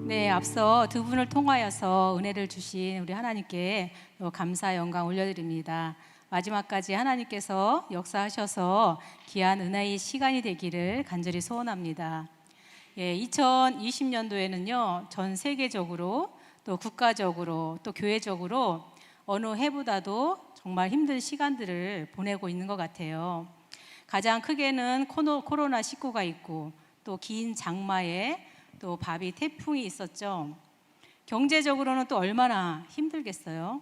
네, 앞서 두 분을 통하여서 은혜를 주신 우리 하나님께 감사 영광 올려드립니다. 마지막까지 하나님께서 역사하셔서 귀한 은혜의 시간이 되기를 간절히 소원합니다. 2020년도에는요, 전 세계적으로 또 국가적으로 또 교회적으로 어느 해보다도 정말 힘든 시간들을 보내고 있는 것 같아요. 가장 크게는 코로나19가 있고 또 긴 장마에 또 바비 태풍이 있었죠. 경제적으로는 또 얼마나 힘들겠어요.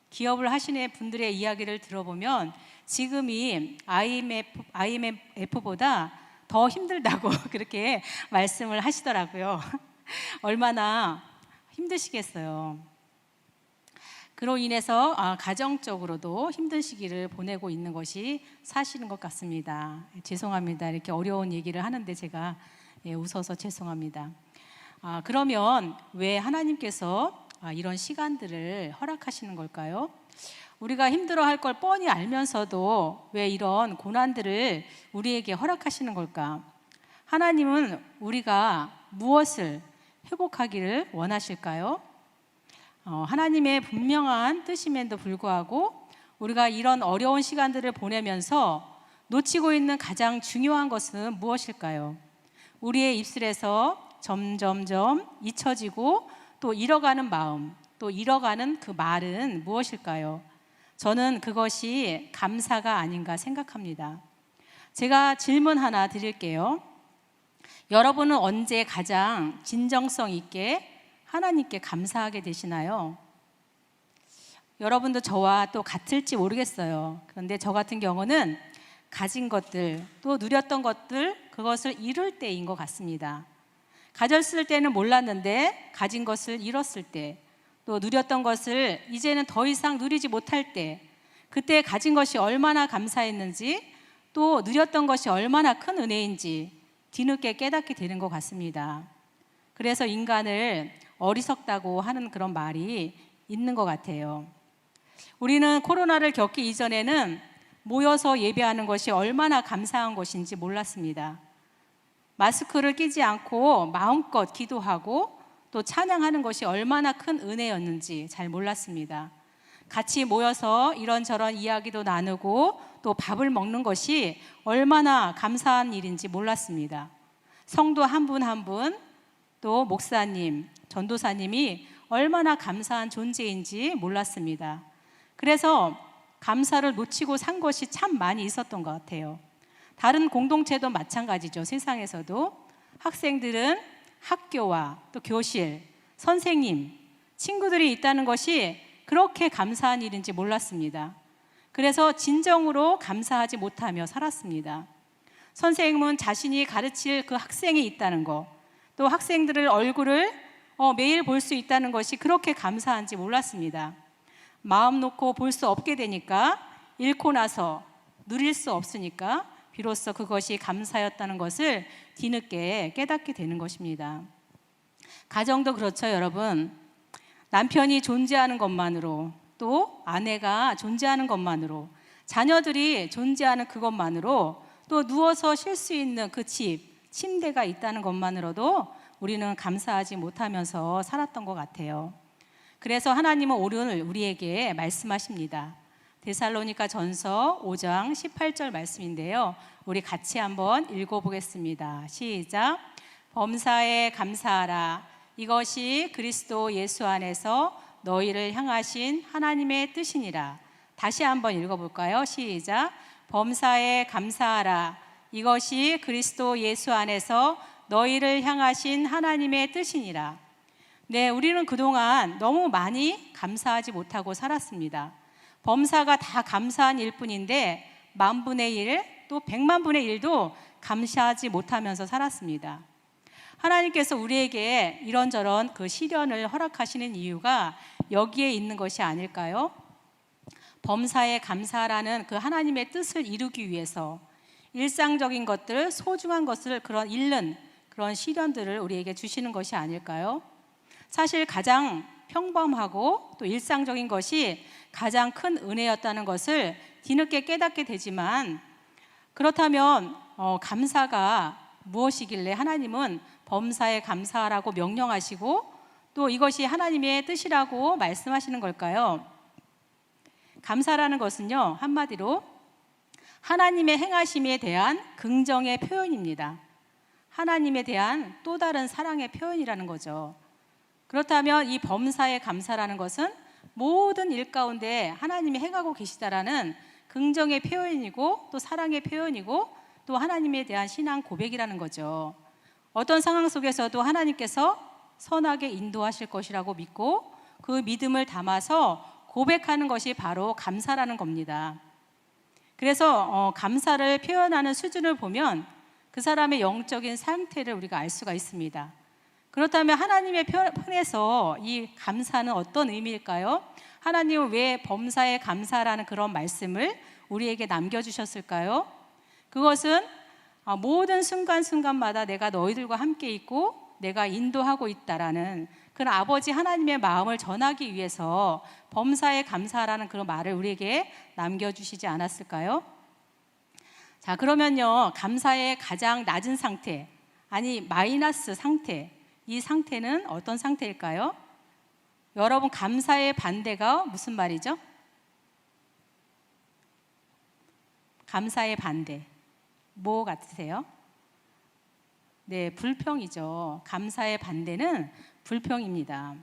기업을 하시는 분들의 이야기를 들어보면 지금이 IMF보다 더 힘들다고 그렇게 말씀을 하시더라고요. 얼마나 힘드시겠어요. 그로 인해서 가정적으로도 힘든 시기를 보내고 있는 것이 사실인 것 같습니다. 죄송합니다. 이렇게 어려운 얘기를 하는데 제가 웃어서 죄송합니다. 그러면 왜 하나님께서 이런 시간들을 허락하시는 걸까요? 우리가 힘들어할 걸 뻔히 알면서도 왜 이런 고난들을 우리에게 허락하시는 걸까? 하나님은 우리가 무엇을 회복하기를 원하실까요? 하나님의 분명한 뜻임에도 불구하고 우리가 이런 어려운 시간들을 보내면서 놓치고 있는 가장 중요한 것은 무엇일까요? 우리의 입술에서 점점점 잊혀지고 또 잃어가는 마음, 또 잃어가는 그 말은 무엇일까요? 저는 그것이 감사가 아닌가 생각합니다. 제가 질문 하나 드릴게요. 여러분은 언제 가장 진정성 있게 하나님께 감사하게 되시나요? 여러분도 저와 또 같을지 모르겠어요. 그런데 저 같은 경우는 가진 것들, 또 누렸던 것들, 그것을 잃을 때인 것 같습니다. 가졌을 때는 몰랐는데 가진 것을 잃었을 때, 또 누렸던 것을 이제는 더 이상 누리지 못할 때, 그때 가진 것이 얼마나 감사했는지, 또 누렸던 것이 얼마나 큰 은혜인지 뒤늦게 깨닫게 되는 것 같습니다. 그래서 인간을 어리석다고 하는 그런 말이 있는 것 같아요. 우리는 코로나를 겪기 이전에는 모여서 예배하는 것이 얼마나 감사한 것인지 몰랐습니다. 마스크를 끼지 않고 마음껏 기도하고 또 찬양하는 것이 얼마나 큰 은혜였는지 잘 몰랐습니다. 같이 모여서 이런저런 이야기도 나누고 또 밥을 먹는 것이 얼마나 감사한 일인지 몰랐습니다. 성도 한 분 한 분, 또 목사님, 전도사님이 얼마나 감사한 존재인지 몰랐습니다. 그래서 감사를 놓치고 산 것이 참 많이 있었던 것 같아요. 다른 공동체도 마찬가지죠. 세상에서도 학생들은 학교와 또 교실, 선생님, 친구들이 있다는 것이 그렇게 감사한 일인지 몰랐습니다. 그래서 진정으로 감사하지 못하며 살았습니다. 선생님은 자신이 가르칠 그 학생이 있다는 것, 또 학생들의 얼굴을 매일 볼 수 있다는 것이 그렇게 감사한지 몰랐습니다. 마음 놓고 볼 수 없게 되니까, 잃고 나서 누릴 수 없으니까 비로소 그것이 감사였다는 것을 뒤늦게 깨닫게 되는 것입니다. 가정도 그렇죠, 여러분. 남편이 존재하는 것만으로, 또 아내가 존재하는 것만으로, 자녀들이 존재하는 그것만으로, 또 누워서 쉴 수 있는 그 집, 침대가 있다는 것만으로도 우리는 감사하지 못하면서 살았던 것 같아요. 그래서 하나님은 오늘 우리에게 말씀하십니다. 데살로니가 전서 5장 18절 말씀인데요. 우리 같이 한번 읽어보겠습니다. 시작. 범사에 감사하라. 이것이 그리스도 예수 안에서 너희를 향하신 하나님의 뜻이니라. 다시 한번 읽어볼까요? 시작. 범사에 감사하라. 이것이 그리스도 예수 안에서 너희를 향하신 하나님의 뜻이니라. 네, 우리는 그동안 너무 많이 감사하지 못하고 살았습니다. 범사가 다 감사한 일뿐인데 10,000분의 1, 또 100,000,000분의 1도 감사하지 못하면서 살았습니다. 하나님께서 우리에게 이런저런 그 시련을 허락하시는 이유가 여기에 있는 것이 아닐까요? 범사에 감사라는 그 하나님의 뜻을 이루기 위해서 일상적인 것들, 소중한 것을 잃는 그런 시련들을 우리에게 주시는 것이 아닐까요? 사실 가장 평범하고 또 일상적인 것이 가장 큰 은혜였다는 것을 뒤늦게 깨닫게 되지만, 그렇다면 감사가 무엇이길래 하나님은 범사에 감사하라고 명령하시고 또 이것이 하나님의 뜻이라고 말씀하시는 걸까요? 감사라는 것은요, 한마디로 하나님의 행하심에 대한 긍정의 표현입니다. 하나님에 대한 또 다른 사랑의 표현이라는 거죠. 그렇다면 이 범사에 감사라는 것은 모든 일 가운데 하나님이 행하고 계시다라는 긍정의 표현이고 또 사랑의 표현이고 또 하나님에 대한 신앙 고백이라는 거죠. 어떤 상황 속에서도 하나님께서 선하게 인도하실 것이라고 믿고 그 믿음을 담아서 고백하는 것이 바로 감사라는 겁니다. 그래서 감사를 표현하는 수준을 보면 그 사람의 영적인 상태를 우리가 알 수가 있습니다. 그렇다면 하나님의 편에서 이 감사는 어떤 의미일까요? 하나님은 왜 범사에 감사라는 그런 말씀을 우리에게 남겨주셨을까요? 그것은 모든 순간순간마다 내가 너희들과 함께 있고 내가 인도하고 있다라는 그런 아버지 하나님의 마음을 전하기 위해서 범사에 감사라는 그런 말을 우리에게 남겨주시지 않았을까요? 자, 그러면요, 감사의 가장 낮은 상태, 아니 마이너스 상태, 이 상태는 어떤 상태일까요? 여러분, 감사의 반대가 무슨 말이죠? 감사의 반대 뭐 같으세요? 네, 불평이죠. 감사의 반대는 불평입니다.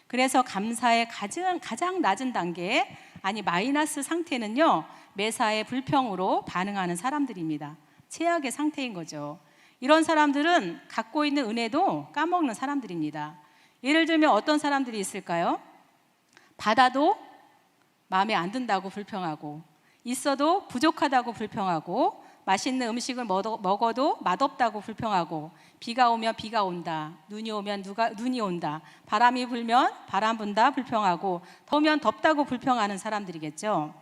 그래서 감사의 가장 낮은 단계, 아니 마이너스 상태는요, 매사에 불평으로 반응하는 사람들입니다. 최악의 상태인 거죠. 이런 사람들은 갖고 있는 은혜도 까먹는 사람들입니다. 예를 들면 어떤 사람들이 있을까요? 받아도 마음에 안 든다고 불평하고, 있어도 부족하다고 불평하고, 맛있는 음식을 먹어도 맛없다고 불평하고, 비가 오면 비가 온다, 눈이 오면 눈이 온다, 바람이 불면 바람 분다 불평하고, 더우면 덥다고 불평하는 사람들이겠죠.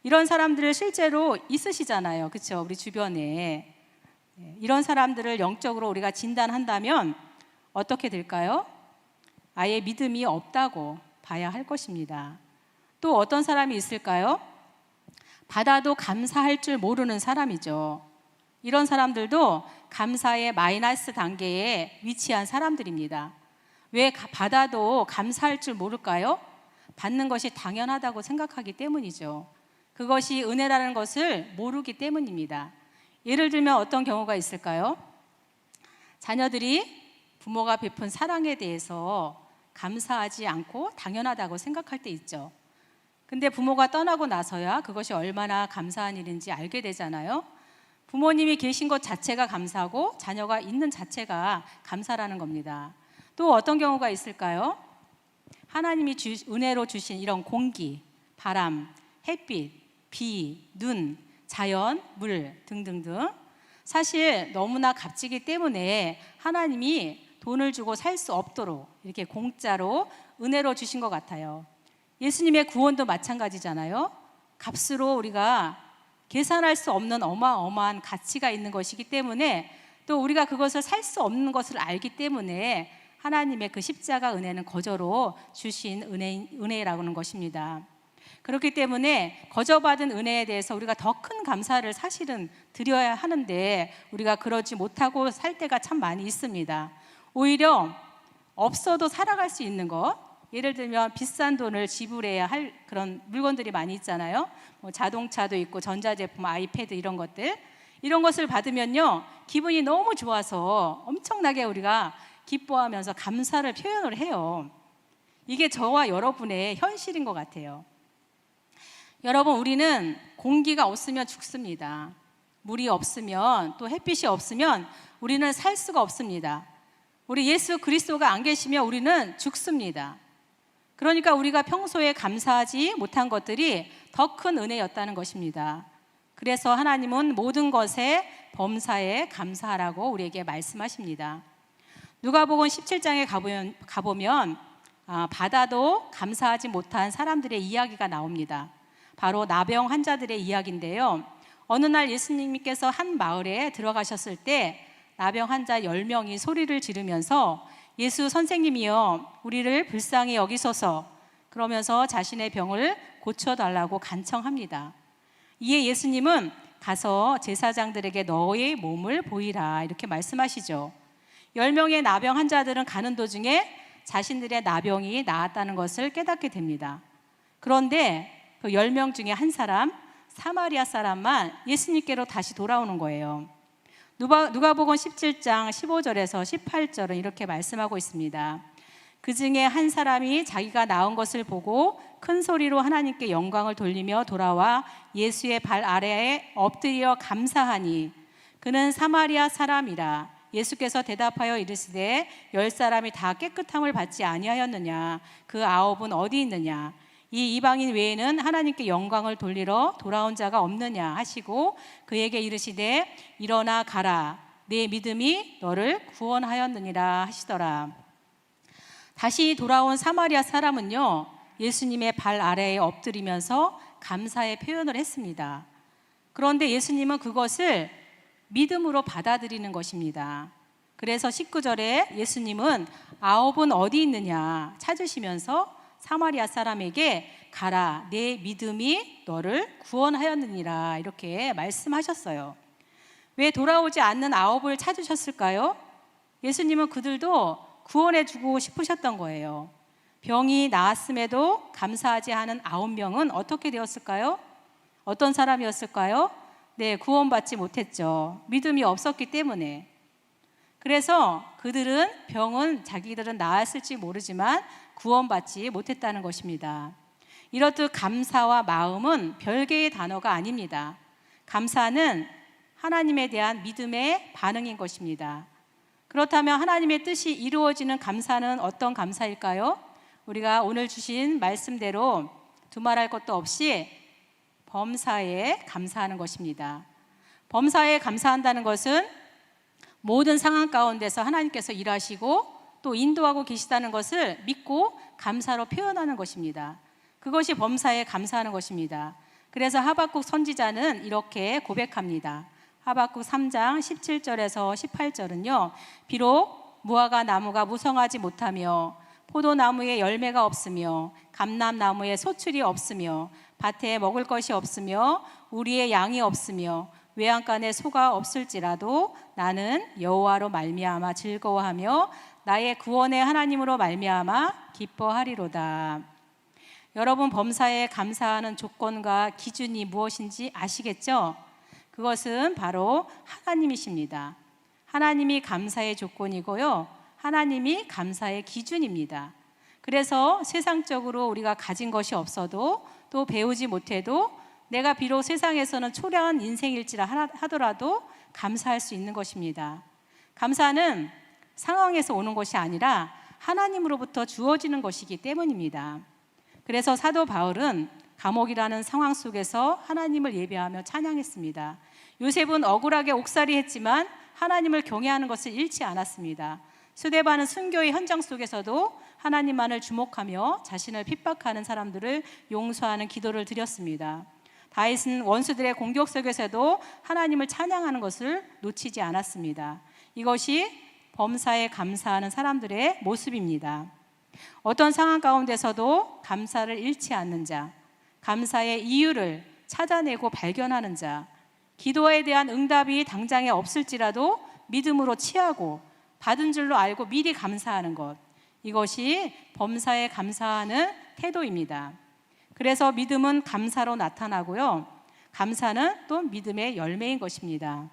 이런 사람들을 실제로 있으시잖아요, 그렇죠? 우리 주변에. 이런 사람들을 영적으로 우리가 진단한다면 어떻게 될까요? 아예 믿음이 없다고 봐야 할 것입니다. 또 어떤 사람이 있을까요? 받아도 감사할 줄 모르는 사람이죠. 이런 사람들도 감사의 마이너스 단계에 위치한 사람들입니다. 왜 받아도 감사할 줄 모를까요? 받는 것이 당연하다고 생각하기 때문이죠. 그것이 은혜라는 것을 모르기 때문입니다. 예를 들면 어떤 경우가 있을까요? 자녀들이 부모가 베푼 사랑에 대해서 감사하지 않고 당연하다고 생각할 때 있죠. 근데 부모가 떠나고 나서야 그것이 얼마나 감사한 일인지 알게 되잖아요. 부모님이 계신 것 자체가 감사하고 자녀가 있는 자체가 감사라는 겁니다. 또 어떤 경우가 있을까요? 하나님이 은혜로 주신 이런 공기, 바람, 햇빛, 비, 눈, 자연, 물 등등등, 사실 너무나 값지기 때문에 하나님이 돈을 주고 살 수 없도록 이렇게 공짜로 은혜로 주신 것 같아요. 예수님의 구원도 마찬가지잖아요. 값으로 우리가 계산할 수 없는 어마어마한 가치가 있는 것이기 때문에, 또 우리가 그것을 살 수 없는 것을 알기 때문에 하나님의 그 십자가 은혜는 거저로 주신 은혜라고 하는 것입니다. 그렇기 때문에 거저받은 은혜에 대해서 우리가 더 큰 감사를 사실은 드려야 하는데 우리가 그러지 못하고 살 때가 참 많이 있습니다. 오히려 없어도 살아갈 수 있는 것, 예를 들면 비싼 돈을 지불해야 할 그런 물건들이 많이 있잖아요. 뭐 자동차도 있고 전자제품, 아이패드 이런 것들, 이런 것을 받으면요, 기분이 너무 좋아서 엄청나게 우리가 기뻐하면서 감사를 표현을 해요. 이게 저와 여러분의 현실인 것 같아요. 여러분, 우리는 공기가 없으면 죽습니다. 물이 없으면, 또 햇빛이 없으면 우리는 살 수가 없습니다. 우리 예수 그리스도가 안 계시면 우리는 죽습니다. 그러니까 우리가 평소에 감사하지 못한 것들이 더 큰 은혜였다는 것입니다. 그래서 하나님은 모든 것에 범사에 감사하라고 우리에게 말씀하십니다. 누가복음 17장에 가보면 받아도 감사하지 못한 사람들의 이야기가 나옵니다. 바로 나병 환자들의 이야기인데요. 어느 날 예수님께서 한 마을에 들어가셨을 때 나병 환자 10명이 소리를 지르면서 예수 선생님이여, 우리를 불쌍히 여기소서, 그러면서 자신의 병을 고쳐달라고 간청합니다. 이에 예수님은 가서 제사장들에게 너의 몸을 보이라, 이렇게 말씀하시죠. 10명의 나병 환자들은 가는 도중에 자신들의 나병이 나았다는 것을 깨닫게 됩니다. 그런데 그 10명 중에 한 사람, 사마리아 사람만 예수님께로 다시 돌아오는 거예요. 누가복음 17장 15절에서 18절은 이렇게 말씀하고 있습니다. 그 중에 한 사람이 자기가 나은 것을 보고 큰 소리로 하나님께 영광을 돌리며 돌아와 예수의 발 아래에 엎드려 감사하니 그는 사마리아 사람이라. 예수께서 대답하여 이르시되 10사람이 다 깨끗함을 받지 아니하였느냐? 그 9은 어디 있느냐? 이 이방인 외에는 하나님께 영광을 돌리러 돌아온 자가 없느냐 하시고 그에게 이르시되 일어나 가라. 내 믿음이 너를 구원하였느니라 하시더라. 다시 돌아온 사마리아 사람은요, 예수님의 발 아래에 엎드리면서 감사의 표현을 했습니다. 그런데 예수님은 그것을 믿음으로 받아들이는 것입니다. 그래서 19절에 예수님은 9은 어디 있느냐 찾으시면서 사마리아 사람에게 가라, 내 믿음이 너를 구원하였느니라 이렇게 말씀하셨어요. 왜 돌아오지 않는 9을 찾으셨을까요? 예수님은 그들도 구원해주고 싶으셨던 거예요. 병이 나았음에도 감사하지 않은 9명은 어떻게 되었을까요? 어떤 사람이었을까요? 네, 구원받지 못했죠. 믿음이 없었기 때문에. 그래서 그들은 병은 자기들은 나았을지 모르지만 구원받지 못했다는 것입니다. 이렇듯 감사와 마음은 별개의 단어가 아닙니다. 감사는 하나님에 대한 믿음의 반응인 것입니다. 그렇다면 하나님의 뜻이 이루어지는 감사는 어떤 감사일까요? 우리가 오늘 주신 말씀대로 두말할 것도 없이 범사에 감사하는 것입니다. 범사에 감사한다는 것은 모든 상황 가운데서 하나님께서 일하시고 또 인도하고 계시다는 것을 믿고 감사로 표현하는 것입니다. 그것이 범사에 감사하는 것입니다. 그래서 하박국 선지자는 이렇게 고백합니다. 하박국 3장 17절에서 18절은요. 비록 무화과 나무가 무성하지 못하며 포도나무에 열매가 없으며 감람나무에 소출이 없으며 밭에 먹을 것이 없으며 우리의 양이 없으며 외양간에 소가 없을지라도 나는 여호와로 말미암아 즐거워하며 나의 구원의 하나님으로 말미암아 기뻐하리로다. 여러분, 범사에 감사하는 조건과 기준이 무엇인지 아시겠죠? 그것은 바로 하나님이십니다. 하나님이 감사의 조건이고요, 하나님이 감사의 기준입니다. 그래서 세상적으로 우리가 가진 것이 없어도 또 배우지 못해도 내가 비록 세상에서는 초라한 인생일지라 하더라도 감사할 수 있는 것입니다. 감사는 상황에서 오는 것이 아니라 하나님으로부터 주어지는 것이기 때문입니다. 그래서 사도 바울은 감옥이라는 상황 속에서 하나님을 예배하며 찬양했습니다. 요셉은 억울하게 옥살이 했지만 하나님을 경외하는 것을 잃지 않았습니다. 스데반은 순교의 현장 속에서도 하나님만을 주목하며 자신을 핍박하는 사람들을 용서하는 기도를 드렸습니다. 다윗은 원수들의 공격 속에서도 하나님을 찬양하는 것을 놓치지 않았습니다. 이것이 범사에 감사하는 사람들의 모습입니다. 어떤 상황 가운데서도 감사를 잃지 않는 자, 감사의 이유를 찾아내고 발견하는 자, 기도에 대한 응답이 당장에 없을지라도 믿음으로 취하고 받은 줄로 알고 미리 감사하는 것, 이것이 범사에 감사하는 태도입니다. 그래서 믿음은 감사로 나타나고요, 감사는 또 믿음의 열매인 것입니다.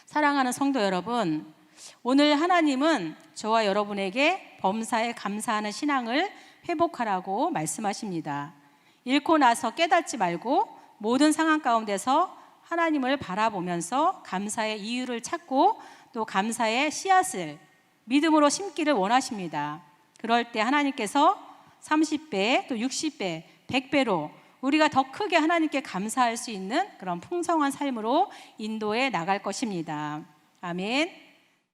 사랑하는 성도 여러분, 오늘 하나님은 저와 여러분에게 범사에 감사하는 신앙을 회복하라고 말씀하십니다. 잃고 나서 깨닫지 말고 모든 상황 가운데서 하나님을 바라보면서 감사의 이유를 찾고 또 감사의 씨앗을 믿음으로 심기를 원하십니다. 그럴 때 하나님께서 30배 또 60배 100배로 우리가 더 크게 하나님께 감사할 수 있는 그런 풍성한 삶으로 인도해 나갈 것입니다. 아멘.